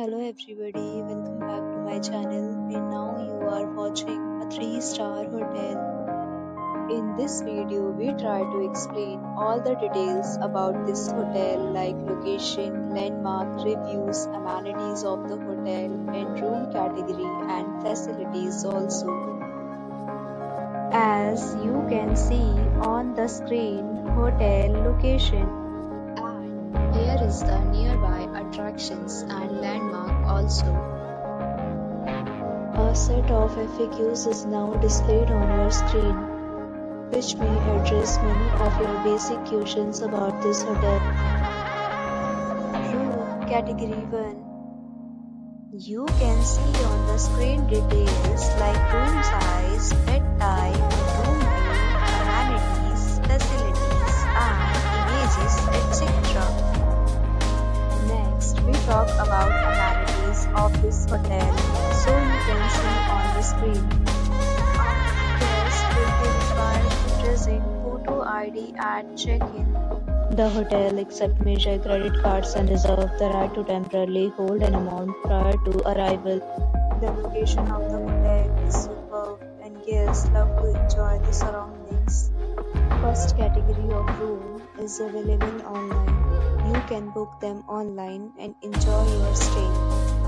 Hello everybody, welcome back to my channel and now you are watching a 3-star hotel. In this video, we try to explain all the details about this hotel like location, landmark, reviews, amenities of the hotel and room category and facilities also. As you can see on the screen, hotel location. And here is the nearby attractions and landmark also. A set of FAQs is now displayed on your screen, which may address many of your basic questions about this hotel. Room Category 1. You can see on the screen details like room size, bed type, room view, amenities, facilities, and images, etc. Next, we talk about amenities of this hotel, so you can see on the screen. Guests will be required to present photo ID at check-in. The hotel accepts major credit cards and reserves the right to temporarily hold an amount prior to arrival. The location of the hotel is superb and guests love to enjoy the surroundings. First category of room is available online. You can book them online and enjoy your stay.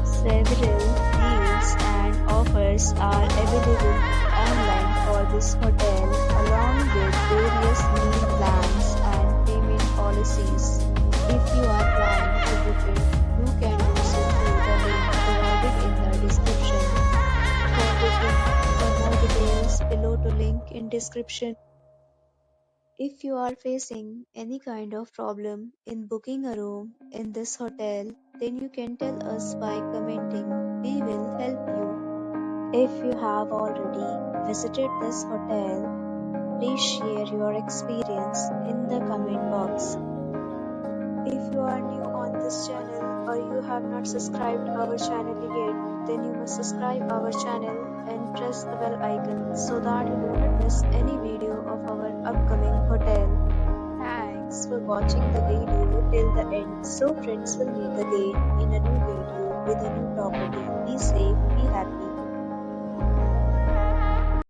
Several deals and offers are available online for this hotel along with various meal plans and payment policies. If you are planning to book it, you can do so through the link provided in the description. For more details, below to link in description. If you are facing any kind of problem in booking a room in this hotel, then you can tell us by commenting. We will help you. If you have already visited this hotel, please share your experience in the comment box. If you are new on this channel or you have not subscribed our channel yet, then you must subscribe our channel and press the bell icon so that you do not miss any video of our upcoming hotel. Thanks for watching the video till the end. So friends, will meet again in a new video with a new property. Be safe, be happy.